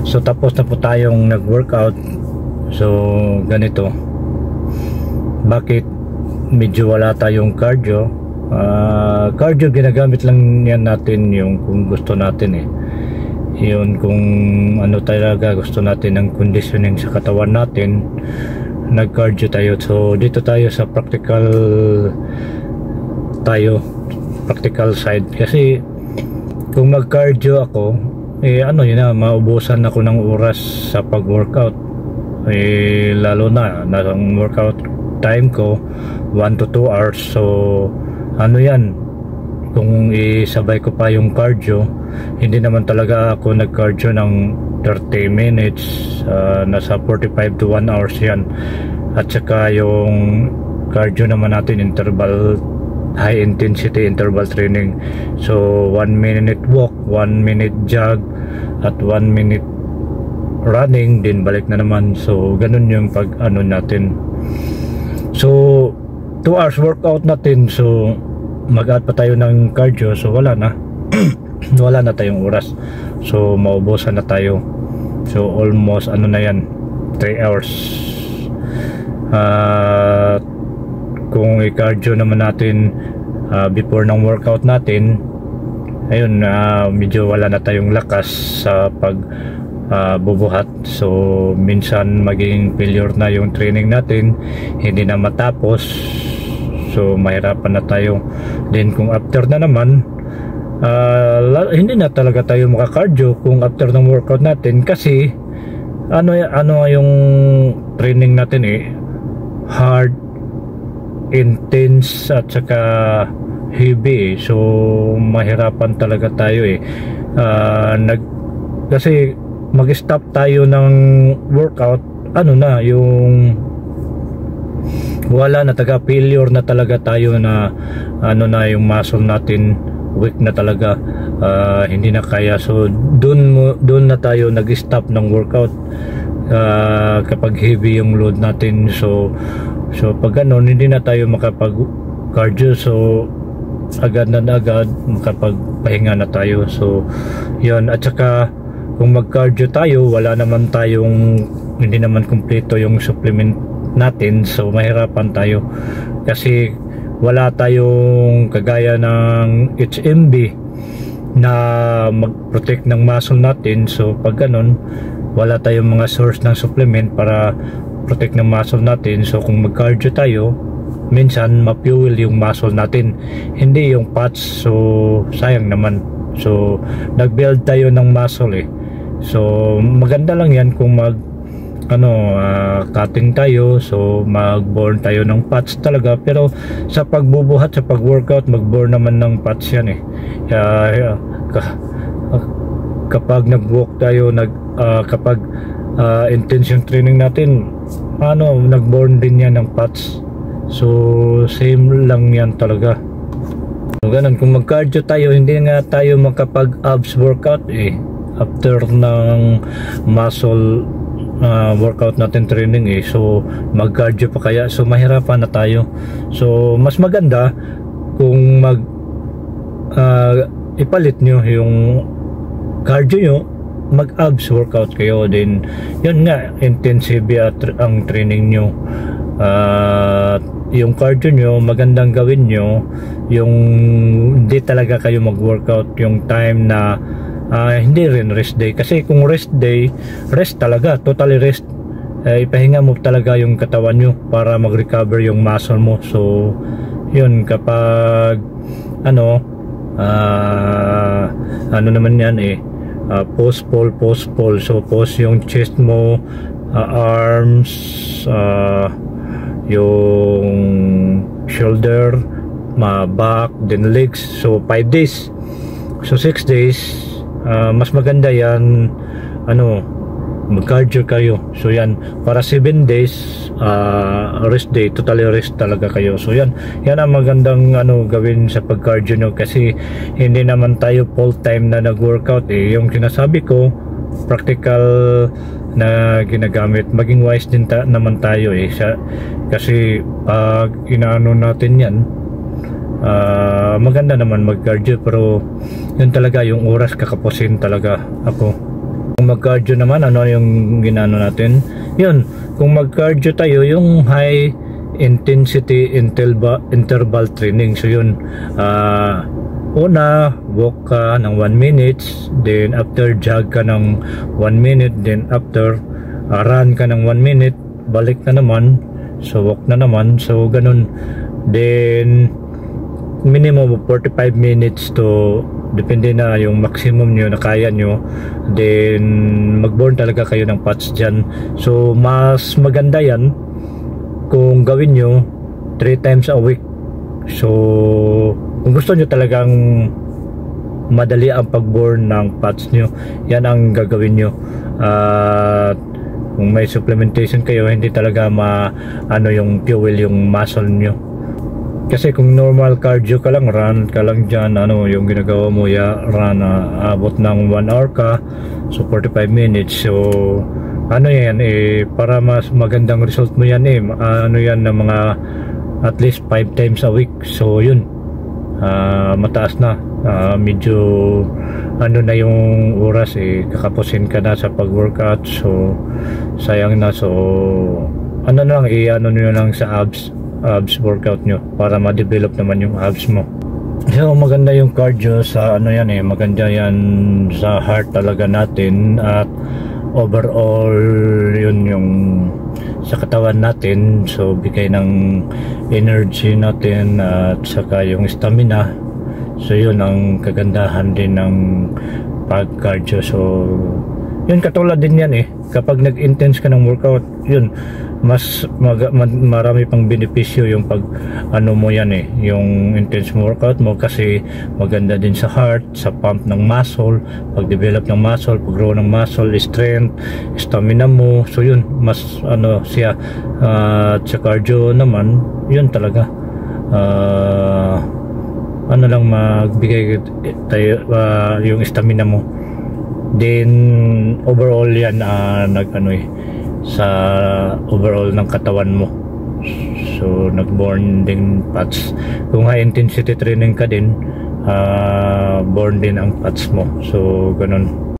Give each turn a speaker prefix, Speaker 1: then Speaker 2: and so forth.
Speaker 1: So tapos na po tayong nag-workout. So ganito, bakit medyo wala tayong cardio? Cardio ginagamit lang yan natin yung kung gusto natin yun, kung ano talaga gusto natin ng conditioning sa katawan natin, nag cardio tayo. So dito tayo sa practical side, kasi kung mag cardio ako ano yun na, maubusan ako ng oras sa pag workout, lalo na ang workout time ko 1 to 2 hours. So ano yan, kung isabay ko pa yung cardio, hindi naman talaga ako nag cardio ng 30 minutes, nasa 45 to 1 hours yan. At saka yung cardio naman natin interval, high intensity interval training. So 1 minute walk, 1 minute jog, at 1 minute running, din balik na naman. So ganun yung pag ano natin. So 2 hours workout natin, so mag-add pa tayo ng cardio, so wala na wala na tayong oras, so maubusan na tayo. So almost ano na yan, 3 hours. Kung i-cardio naman natin before ng workout natin, ayun, medyo wala na tayong lakas sa pag bubuhat. So minsan maging failure na yung training natin, hindi na matapos. So mahirapan na tayo. Then kung after na naman, hindi na talaga tayo makakardio kung after ng workout natin, kasi ano yung training natin hard, intense, at saka heavy. So mahirapan talaga tayo kasi mag-stop tayo ng workout, ano na yung wala na, taga failure na talaga tayo, na ano na yung muscle natin, weak na talaga, hindi na kaya. So doon na tayo nag-stop ng workout kapag heavy yung load natin. So pag ganun, hindi na tayo makapag cardio, so agad na agad makapagpahinga na tayo. So yun. At saka kung mag cardio tayo, wala naman tayong, hindi naman kumpleto yung supplement natin, so mahirapan tayo, kasi wala tayong kagaya ng HMB na mag-protect ng muscle natin. So pag ganun, wala tayong mga source ng supplement para protect ng muscle natin. So kung mag-cardio tayo, minsan ma-fuel yung muscle natin, hindi yung fats. So sayang naman. So nag-build tayo ng muscle So maganda lang yan kung cutting tayo, so mag-burn tayo ng fats talaga. Pero sa pagbubuhat, sa pag-workout, mag-burn naman ng fats yan kapag nag-walk tayo, kapag intense yung training natin, nag-burn din yan ng fats. So same lang yan talaga. So ganun, kung mag-cardio tayo, hindi nga tayo makapag-abs workout after ng muscle workout natin, training so mag-cardio pa kaya, so mahirapan na tayo. So mas maganda kung ipalit nyo yung cardio nyo, mag-abs workout kayo, din yun nga, intensive ang training nyo. Yung cardio nyo, magandang gawin nyo yung hindi talaga kayo mag-workout yung time na hindi rin rest day. Kasi kung rest day, rest talaga, totally rest, ipahinga mo talaga yung katawan nyo para mag-recover yung muscle mo. So yun, kapag ano naman yan post pull. So pause yung chest mo, arms, yung shoulder, back, then legs. So 5 days. So 6 days, mas maganda yan, mag-cardio kayo. So yan, para 7 days rest day, totally rest talaga kayo. So yan ang magandang gawin sa pag-cardio nyo, kasi hindi naman tayo full time na nag-workout yung sinasabi ko, practical na ginagamit. Maging wise din naman tayo kasi pag inaano natin yan, maganda naman mag-cardio, pero yun talaga yung oras kakapusin talaga ako. Kung mag-cardio naman, ano yung ginano natin? Yun, kung mag-cardio tayo, yung high intensity interval training. So yun, una, walk ka ng 1 minute, then after jog ka ng 1 minute, then after run ka ng 1 minute, balik na naman, so walk na naman, so ganun. Then minimum of 45 minutes to, depende na yung maximum nyo na kaya nyo, then mag-burn talaga kayo ng fats dyan. So mas maganda yan kung gawin nyo 3 times a week. So kung gusto nyo talagang madali ang pag-burn ng fats nyo, yan ang gagawin nyo. Kung may supplementation kayo, hindi talaga yung fuel yung muscle nyo. Kasi kung normal cardio ka lang, run ka lang dyan, yung ginagawa mo, run, abot ng 1 hour ka, so 45 minutes. So yan, para mas magandang result mo yan, yan na mga at least 5 times a week. So yun, mataas na, medyo na yung oras, kakapusin ka na sa pag-workout, so sayang na. So nyo lang sa abs workout nyo para ma-develop naman yung abs mo. So maganda yung cardio sa maganda yan sa heart talaga natin, at overall yun yung sa katawan natin, so bigay ng energy natin at saka yung stamina. So yun ang kagandahan din ng pag-cardio. So yun, katulad din yan kapag nag-intense ka ng workout, yun mas marami pang benepisyo yung pag mo yan yung intense workout mo, kasi maganda din sa heart, sa pump ng muscle, pag-develop ng muscle, pag-grow ng muscle, strength, stamina mo. So yun, mas siya. Sa cardio naman, yun talaga lang magbigay tayo yung stamina mo. Then overall yan sa overall ng katawan mo, so nag-burn din fats. Kung high intensity training ka din, burn din ang fats mo. So ganun.